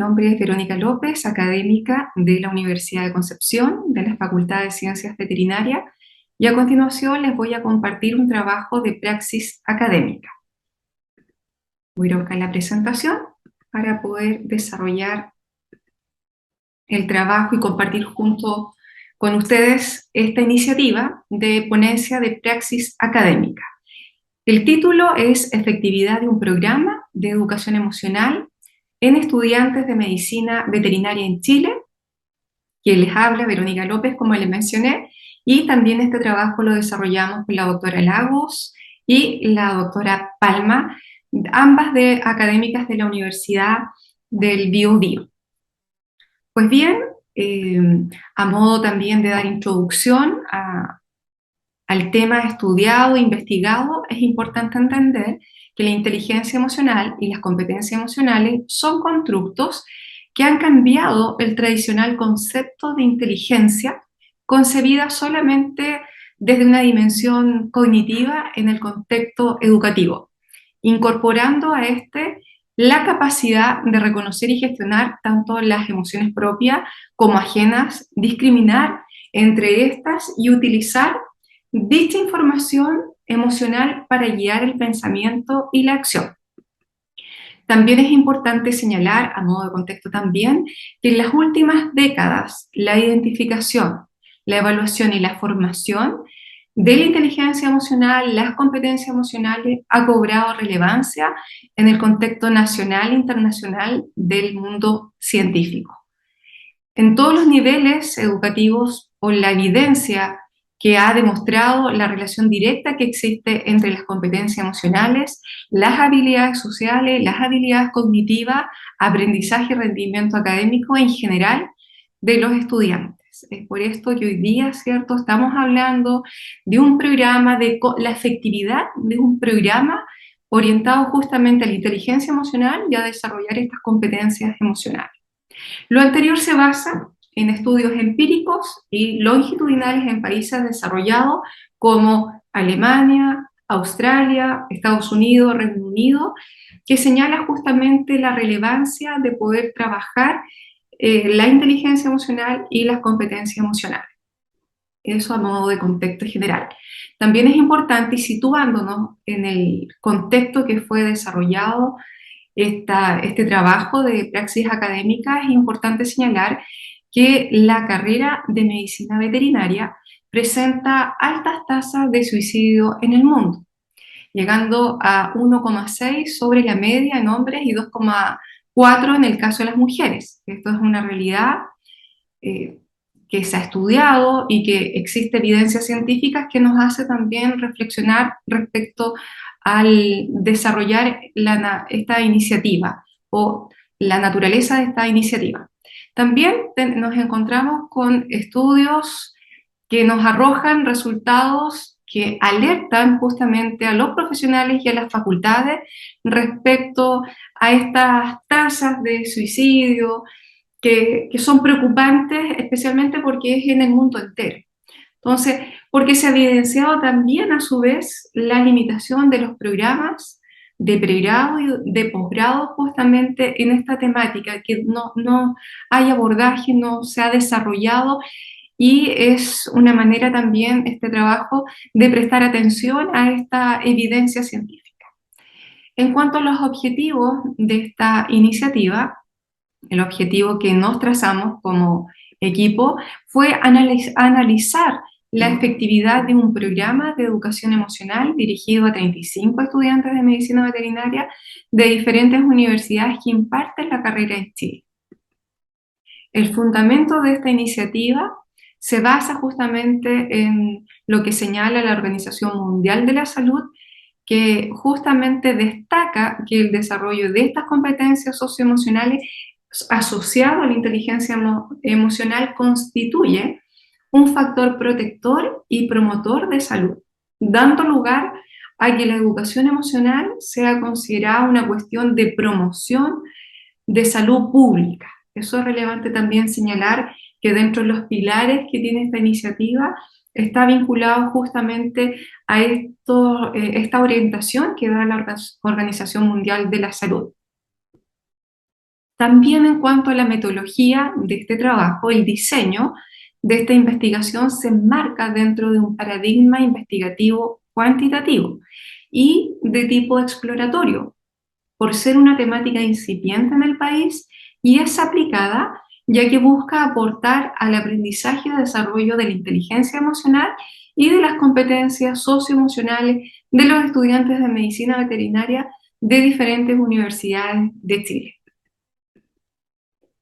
nombre es Verónica López, académica de la Universidad de Concepción, de la Facultad de Ciencias Veterinarias, y a continuación les voy a compartir un trabajo de praxis académica. Voy a ir a buscar la presentación para poder desarrollar el trabajo y compartir junto con ustedes esta iniciativa de ponencia de praxis académica. El título es Efectividad de un programa de educación emocional en estudiantes de medicina veterinaria en Chile. Quien les habla, Verónica López, como les mencioné, y también este trabajo lo desarrollamos con la doctora Lagos y la doctora Palma, ambas académicas de la Universidad del Biobío. Pues bien, a modo también de dar introducción al tema estudiado e investigado, es importante entender que la inteligencia emocional y las competencias emocionales son constructos que han cambiado el tradicional concepto de inteligencia concebida solamente desde una dimensión cognitiva en el contexto educativo, incorporando a este la capacidad de reconocer y gestionar tanto las emociones propias como ajenas, discriminar entre estas y utilizar dicha información emocional para guiar el pensamiento y la acción. También es importante señalar, a modo de contexto también, que en las últimas décadas la identificación, la evaluación y la formación de la inteligencia emocional, las competencias emocionales, ha cobrado relevancia en el contexto nacional e internacional del mundo científico. En todos los niveles educativos, por la evidencia que ha demostrado la relación directa que existe entre las competencias emocionales, las habilidades sociales, las habilidades cognitivas, aprendizaje y rendimiento académico en general de los estudiantes. Es por esto que hoy día, ¿cierto?, estamos hablando de un programa, de la efectividad de un programa orientado justamente a la inteligencia emocional y a desarrollar estas competencias emocionales. Lo anterior se basa en estudios empíricos y longitudinales en países desarrollados como Alemania, Australia, Estados Unidos, Reino Unido, que señala justamente la relevancia de poder trabajar la inteligencia emocional y las competencias emocionales. Eso a modo de contexto general. También es importante, y situándonos en el contexto que fue desarrollado este trabajo de praxis académica, es importante señalar que la carrera de medicina veterinaria presenta altas tasas de suicidio en el mundo, llegando a 1,6 sobre la media en hombres y 2,4 en el caso de las mujeres. Esto es una realidad eh, que se ha estudiado y que existe evidencia científica que nos hace también reflexionar respecto al desarrollar esta iniciativa o la naturaleza de esta iniciativa. También nos encontramos con estudios que nos arrojan resultados que alertan justamente a los profesionales y a las facultades respecto a estas tasas de suicidio, que son preocupantes, especialmente porque es en el mundo entero. Entonces, porque se ha evidenciado también a su vez la limitación de los programas de pregrado y de posgrado justamente en esta temática, que no hay abordaje, no se ha desarrollado, y es una manera también este trabajo de prestar atención a esta evidencia científica. En cuanto a los objetivos de esta iniciativa, el objetivo que nos trazamos como equipo fue analizar la efectividad de un programa de educación emocional dirigido a 35 estudiantes de medicina veterinaria de diferentes universidades que imparten la carrera en Chile. El fundamento de esta iniciativa se basa justamente en lo que señala la Organización Mundial de la Salud, que justamente destaca que el desarrollo de estas competencias socioemocionales asociado a la inteligencia emocional constituye un factor protector y promotor de salud, dando lugar a que la educación emocional sea considerada una cuestión de promoción de salud pública. Eso es relevante también señalar que dentro de los pilares que tiene esta iniciativa está vinculado justamente a esta orientación que da la Organización Mundial de la Salud. También en cuanto a la metodología de este trabajo, el diseño de esta investigación se enmarca dentro de un paradigma investigativo cuantitativo y de tipo exploratorio, por ser una temática incipiente en el país y es aplicada ya que busca aportar al aprendizaje y desarrollo de la inteligencia emocional y de las competencias socioemocionales de los estudiantes de medicina veterinaria de diferentes universidades de Chile.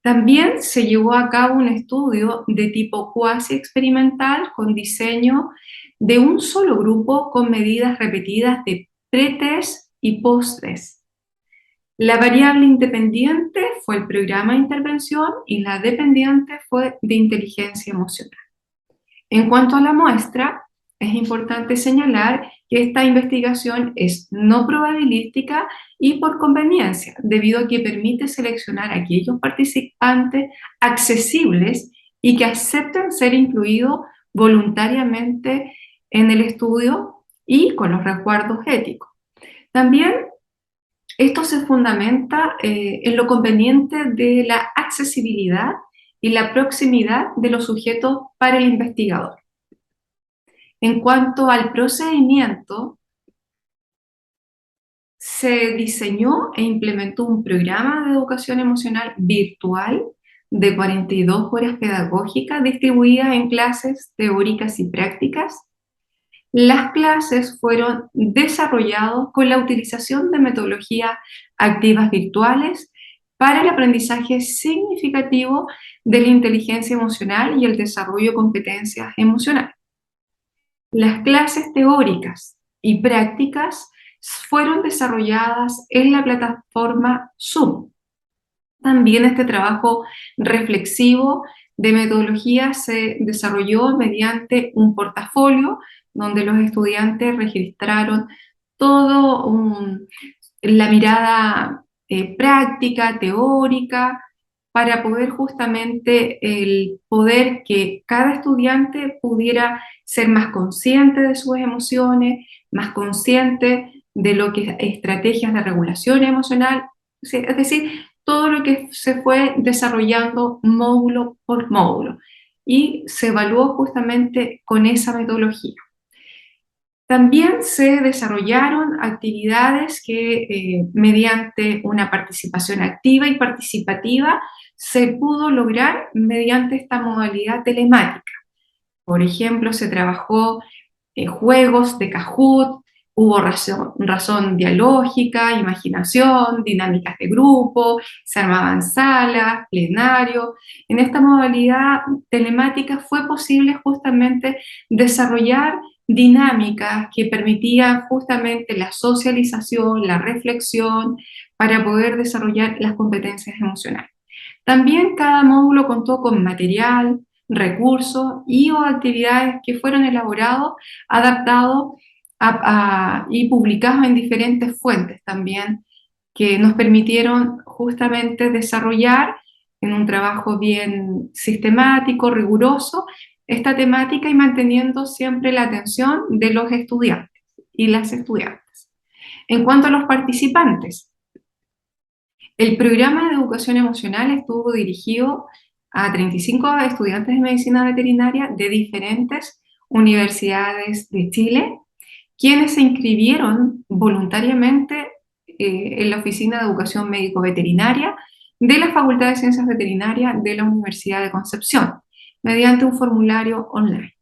También se llevó a cabo un estudio de tipo cuasi experimental con diseño de un solo grupo con medidas repetidas de pretest y post-test. La variable independiente fue el programa de intervención y la dependiente fue de inteligencia emocional. En cuanto a la muestra, es importante señalar que esta investigación es no probabilística y por conveniencia, debido a que permite seleccionar a aquellos participantes accesibles y que acepten ser incluidos voluntariamente en el estudio y con los resguardos éticos. También esto se fundamenta en lo conveniente de la accesibilidad y la proximidad de los sujetos para el investigador. En cuanto al procedimiento, se diseñó e implementó un programa de educación emocional virtual de 42 horas pedagógicas distribuidas en clases teóricas y prácticas. Las clases fueron desarrolladas con la utilización de metodologías activas virtuales para el aprendizaje significativo de la inteligencia emocional y el desarrollo de competencias emocionales. Las clases teóricas y prácticas fueron desarrolladas en la plataforma Zoom. También este trabajo reflexivo de metodología se desarrolló mediante un portafolio donde los estudiantes registraron todo la mirada práctica, teórica, para poder justamente el poder que cada estudiante pudiera ser más consciente de sus emociones, más consciente de lo que es estrategias de regulación emocional, es decir, todo lo que se fue desarrollando módulo por módulo y se evaluó justamente con esa metodología. También se desarrollaron actividades que mediante una participación activa y participativa se pudo lograr mediante esta modalidad telemática. Por ejemplo, se trabajó juegos de Kahoot, hubo razón dialógica, imaginación, dinámicas de grupo, se armaban salas, plenario. En esta modalidad telemática fue posible justamente desarrollar dinámicas que permitían justamente la socialización, la reflexión, para poder desarrollar las competencias emocionales. También cada módulo contó con material, recursos y o actividades que fueron elaborados, adaptados y publicados en diferentes fuentes también, que nos permitieron justamente desarrollar en un trabajo bien sistemático, riguroso, esta temática y manteniendo siempre la atención de los estudiantes y las estudiantes. En cuanto a los participantes, el programa de educación emocional estuvo dirigido a 35 estudiantes de medicina veterinaria de diferentes universidades de Chile, quienes se inscribieron voluntariamente en la Oficina de Educación Médico-Veterinaria de la Facultad de Ciencias Veterinarias de la Universidad de Concepción, mediante un formulario online.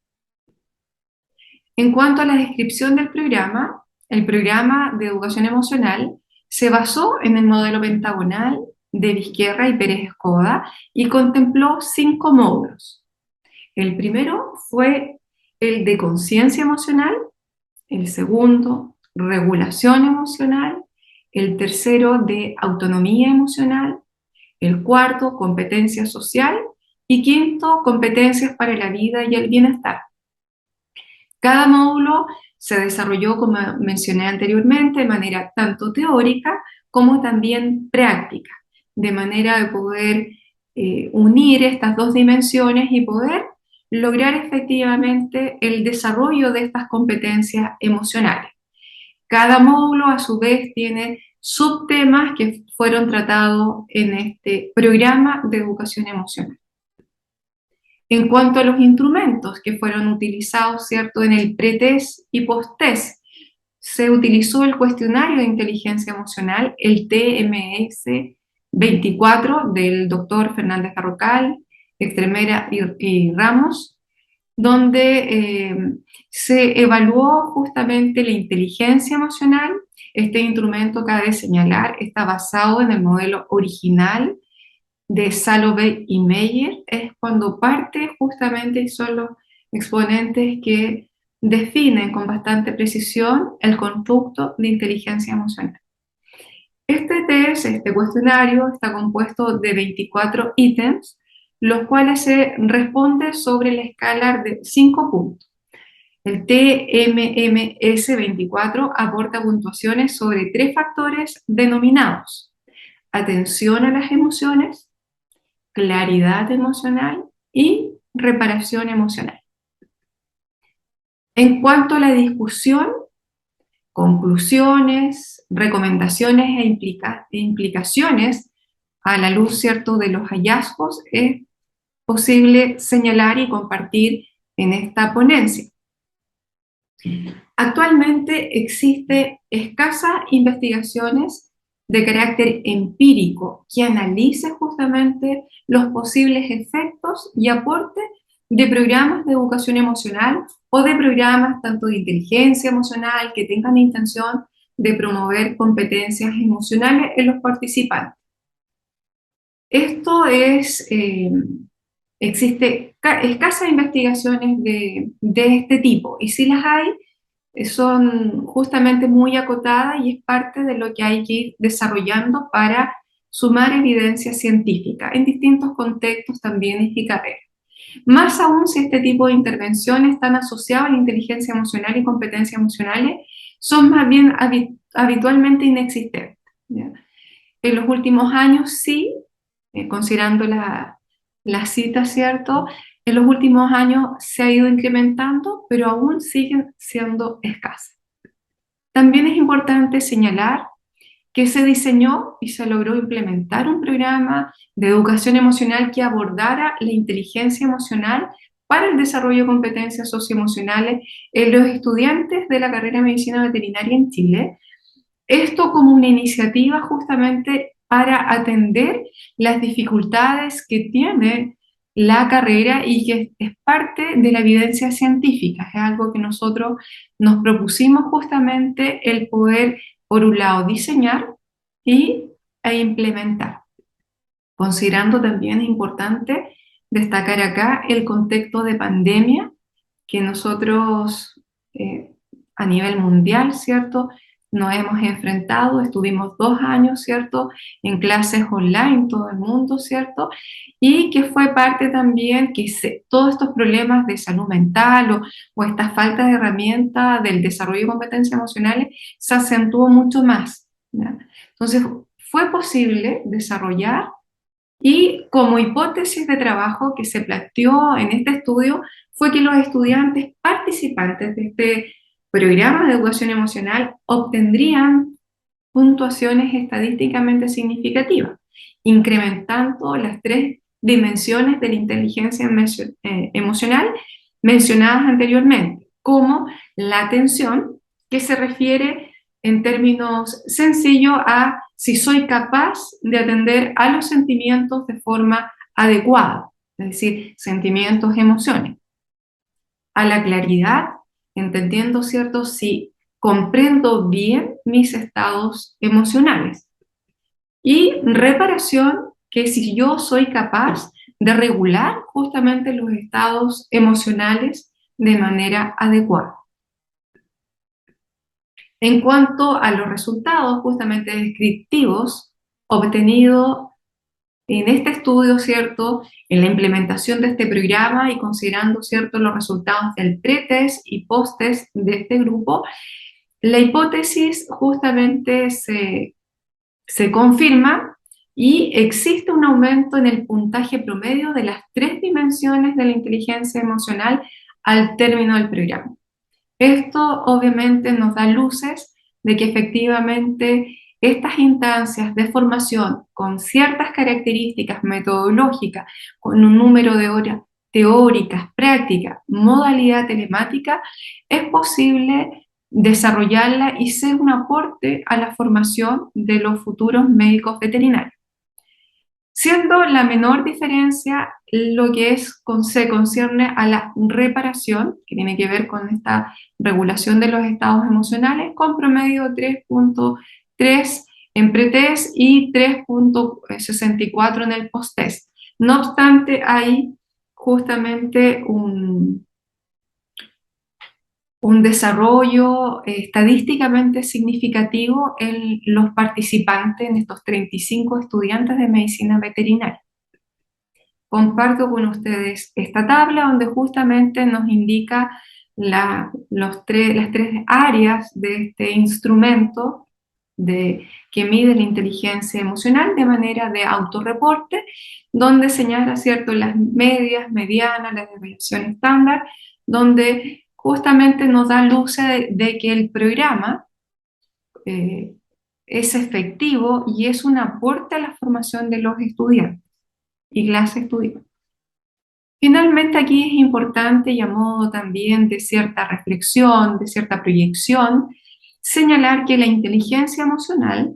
En cuanto a la descripción del programa, el programa de educación emocional se basó en el modelo pentagonal de Vizquerra y Pérez Escoda y contempló 5 módulos. El primero fue el de conciencia emocional, el segundo, regulación emocional, el tercero, de autonomía emocional, el cuarto, competencia social y quinto, competencias para la vida y el bienestar. Cada módulo se desarrolló, como mencioné anteriormente, de manera tanto teórica como también práctica, de manera de poder unir estas dos dimensiones y poder lograr efectivamente el desarrollo de estas competencias emocionales. Cada módulo, a su vez, tiene subtemas que fueron tratados en este programa de educación emocional. En cuanto a los instrumentos que fueron utilizados, ¿cierto?, en el pretest y posttest, se utilizó el cuestionario de inteligencia emocional, el TMS-24 del doctor Fernández Carrocal, Extremera y Ramos, donde se evaluó justamente la inteligencia emocional. Este instrumento, cabe señalar, está basado en el modelo original de Salovey y Meyer. Es cuando parte justamente y son los exponentes que definen con bastante precisión el constructo de inteligencia emocional. Este test, este cuestionario, está compuesto de 24 ítems, los cuales se responde sobre la escala de 5 puntos. El TMMS24 aporta puntuaciones sobre 3 factores denominados: atención a las emociones, claridad emocional y reparación emocional. En cuanto a la discusión, conclusiones, recomendaciones e implicaciones a la luz, ¿cierto?, de los hallazgos, es posible señalar y compartir en esta ponencia. Actualmente existe escasas investigaciones de carácter empírico que analicen justamente los posibles efectos y aportes de programas de educación emocional o de programas tanto de inteligencia emocional que tengan intención de promover competencias emocionales en los participantes. Esto es, existe escasas investigaciones de este tipo, y si las hay, son justamente muy acotadas y es parte de lo que hay que ir desarrollando para sumar evidencia científica en distintos contextos también y carreras. Más aún si este tipo de intervenciones están asociadas a la inteligencia emocional y competencias emocionales, son más bien habitualmente inexistentes, ¿ya? En los últimos años sí, considerando la cita, ¿cierto? En los últimos años se ha ido incrementando, pero aún siguen siendo escasas. También es importante señalar que se diseñó y se logró implementar un programa de educación emocional que abordara la inteligencia emocional para el desarrollo de competencias socioemocionales en los estudiantes de la carrera de medicina veterinaria en Chile. Esto como una iniciativa justamente para atender las dificultades que tiene la carrera y que es parte de la evidencia científica. Es algo que nosotros nos propusimos justamente el poder, por un lado, diseñar e implementar. Considerando también importante destacar acá el contexto de pandemia que nosotros a nivel mundial, ¿cierto?, nos hemos enfrentado. Estuvimos 2 años, ¿cierto?, en clases online en todo el mundo, ¿cierto?, y que fue parte también que todos estos problemas de salud mental o esta falta de herramientas del desarrollo de competencias emocionales se acentuó mucho más, ¿ya? Entonces, fue posible desarrollar, y como hipótesis de trabajo que se planteó en este estudio fue que los estudiantes participantes de este programa de educación emocional obtendrían puntuaciones estadísticamente significativas, incrementando las 3 dimensiones de la inteligencia emocional mencionadas anteriormente, como la atención, que se refiere en términos sencillos a si soy capaz de atender a los sentimientos de forma adecuada, es decir, sentimientos, emociones. A la claridad, entendiendo, ¿cierto?, si comprendo bien mis estados emocionales. Y reparación, que si yo soy capaz de regular justamente los estados emocionales de manera adecuada. En cuanto a los resultados justamente descriptivos obtenidos en este estudio, ¿cierto?, en la implementación de este programa y considerando, ¿cierto?, los resultados del pretest y posttest de este grupo, la hipótesis justamente se confirma y existe un aumento en el puntaje promedio de las 3 dimensiones de la inteligencia emocional al término del programa. Esto obviamente nos da luces de que efectivamente estas instancias de formación con ciertas características metodológicas, con un número de horas teóricas, prácticas, modalidad telemática, es posible desarrollarla y ser un aporte a la formación de los futuros médicos veterinarios. Siendo la menor diferencia lo que se concierne a la reparación, que tiene que ver con esta regulación de los estados emocionales, con promedio 3.3 en pretest y 3.64 en el posttest. No obstante, hay justamente un desarrollo estadísticamente significativo en los participantes, en estos 35 estudiantes de medicina veterinaria. Comparto con ustedes esta tabla donde justamente nos indica las tres áreas de este instrumento que mide la inteligencia emocional de manera de autorreporte, donde señala, ¿cierto?, las medias, medianas, la desviación estándar, donde justamente nos da luz de que el programa eh, es efectivo y es un aporte a la formación de los estudiantes y clase estudiantes. Finalmente, aquí es importante, y a modo también de cierta reflexión, de cierta proyección, señalar que la inteligencia emocional,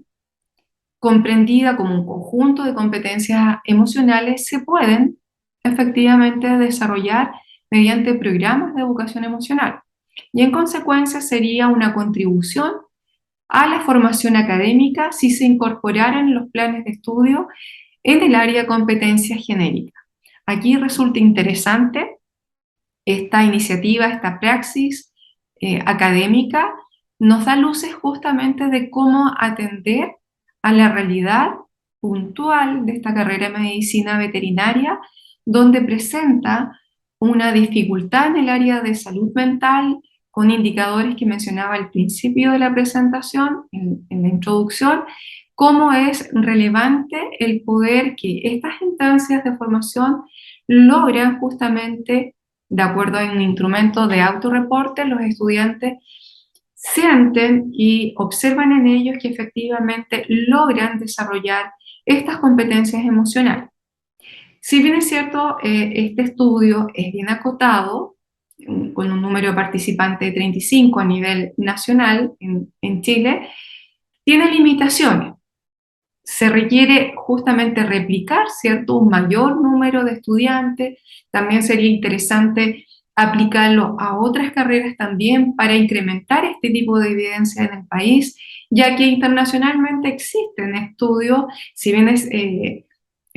comprendida como un conjunto de competencias emocionales, se pueden efectivamente desarrollar mediante programas de educación emocional. Y en consecuencia sería una contribución a la formación académica si se incorporaran en los planes de estudio en el área de competencias genéricas. Aquí resulta interesante esta iniciativa, esta praxis académica, nos da luces justamente de cómo atender a la realidad puntual de esta carrera de medicina veterinaria, donde presenta una dificultad en el área de salud mental, con indicadores que mencionaba al principio de la presentación, en la introducción, cómo es relevante el poder que estas instancias de formación logran justamente, de acuerdo a un instrumento de autorreporte, los estudiantes sienten y observan en ellos que efectivamente logran desarrollar estas competencias emocionales. Si bien es cierto, este estudio es bien acotado, con un número de participantes de 35 a nivel nacional en Chile, tiene limitaciones. Se requiere justamente replicar, ¿cierto?, un mayor número de estudiantes. También sería interesante aplicarlo a otras carreras también para incrementar este tipo de evidencia en el país, ya que internacionalmente existen estudios, si bien es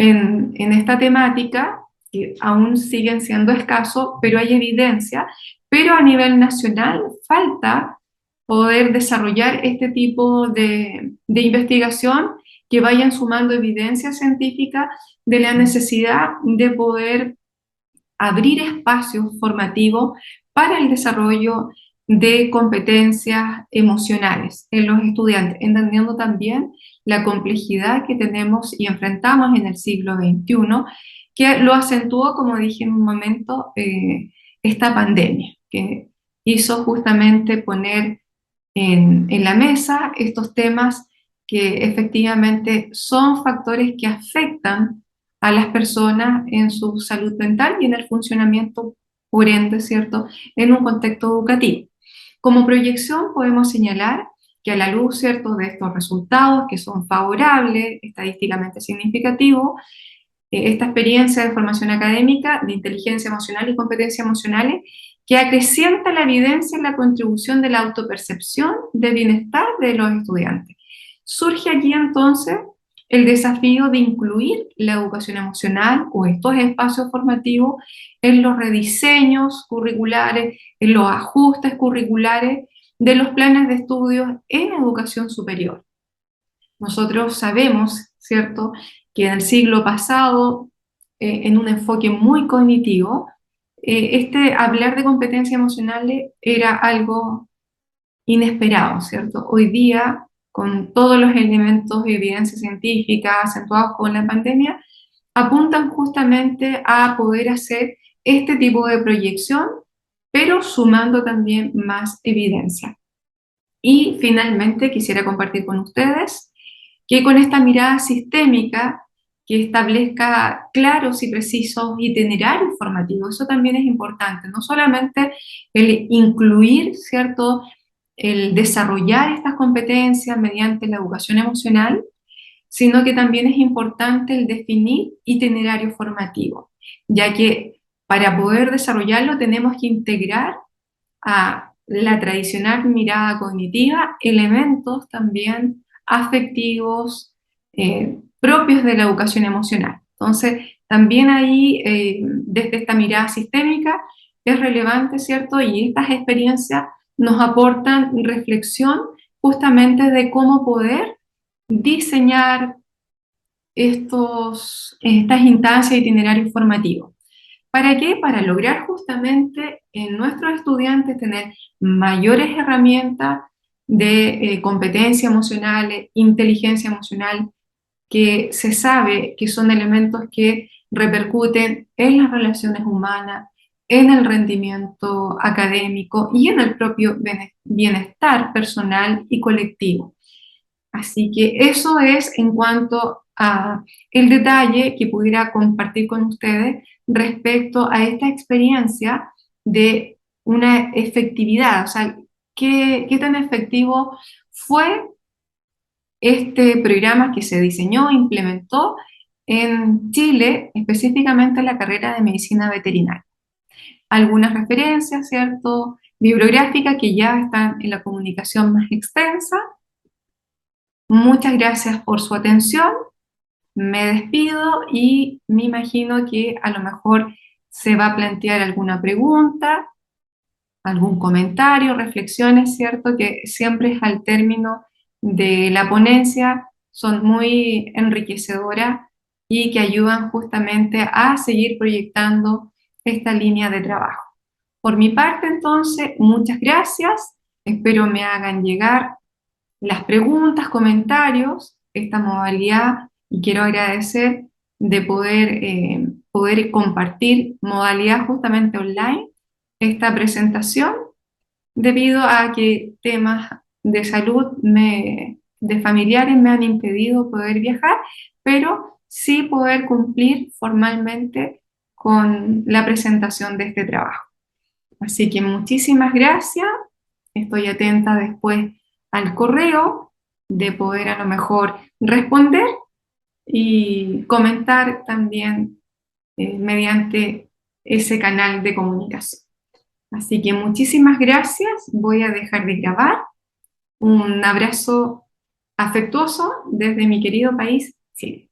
en esta temática, que aún siguen siendo escasos, pero hay evidencia, pero a nivel nacional falta poder desarrollar este tipo de investigación que vayan sumando evidencia científica de la necesidad de poder abrir espacios formativos para el desarrollo de competencias emocionales en los estudiantes, entendiendo también la complejidad que tenemos y enfrentamos en el siglo XXI, que lo acentuó, como dije en un momento, esta pandemia, que hizo justamente poner en la mesa estos temas que efectivamente son factores que afectan a las personas en su salud mental y en el funcionamiento, por ende, ¿cierto?, en un contexto educativo. Como proyección podemos señalar que a la luz, ¿cierto?, de estos resultados que son favorables, estadísticamente significativos, esta experiencia de formación académica, de inteligencia emocional y competencias emocionales, que acrecienta la evidencia en la contribución de la autopercepción de bienestar de los estudiantes. Surge aquí entonces el desafío de incluir la educación emocional o estos espacios formativos en los rediseños curriculares, en los ajustes curriculares de los planes de estudios en educación superior. Nosotros sabemos, ¿cierto?, que en el siglo pasado, en un enfoque muy cognitivo, hablar de competencias emocionales era algo inesperado, ¿cierto? Hoy día, con todos los elementos de evidencia científica acentuados con la pandemia, apuntan justamente a poder hacer este tipo de proyección, pero sumando también más evidencia. Y finalmente quisiera compartir con ustedes que con esta mirada sistémica que establezca claros y precisos itinerarios formativos. Eso también es importante, no solamente el incluir, ¿cierto?, el desarrollar estas competencias mediante la educación emocional, sino que también es importante el definir itinerario formativo, ya que para poder desarrollarlo tenemos que integrar a la tradicional mirada cognitiva elementos también afectivos propios de la educación emocional. Entonces, también ahí, desde esta mirada sistémica, es relevante, ¿cierto? Y estas experiencias nos aportan reflexión justamente de cómo poder diseñar estas instancias de itinerarios formativos. ¿Para qué? Para lograr justamente en nuestros estudiantes tener mayores herramientas de competencia emocional, inteligencia emocional, que se sabe que son elementos que repercuten en las relaciones humanas, en el rendimiento académico y en el propio bienestar personal y colectivo. Así que eso es en cuanto a el detalle que pudiera compartir con ustedes respecto a esta experiencia de una efectividad, o sea, qué tan efectivo fue este programa que se diseñó, implementó en Chile, específicamente en la carrera de medicina veterinaria. Algunas referencias, ¿cierto?, bibliográficas que ya están en la comunicación más extensa. Muchas gracias por su atención. Me despido y me imagino que a lo mejor se va a plantear alguna pregunta, algún comentario, reflexiones, ¿cierto? Que siempre es al término de la ponencia, son muy enriquecedoras y que ayudan justamente a seguir proyectando esta línea de trabajo. Por mi parte, entonces, muchas gracias. Espero me hagan llegar las preguntas, comentarios, esta modalidad, y quiero agradecer de poder compartir modalidad justamente online esta presentación, debido a que temas de salud de familiares me han impedido poder viajar, pero sí poder cumplir formalmente con la presentación de este trabajo. Así que muchísimas gracias. Estoy atenta después al correo de poder a lo mejor responder y comentar también mediante ese canal de comunicación. Así que muchísimas gracias. Voy a dejar de grabar. Un abrazo afectuoso desde mi querido país, Chile.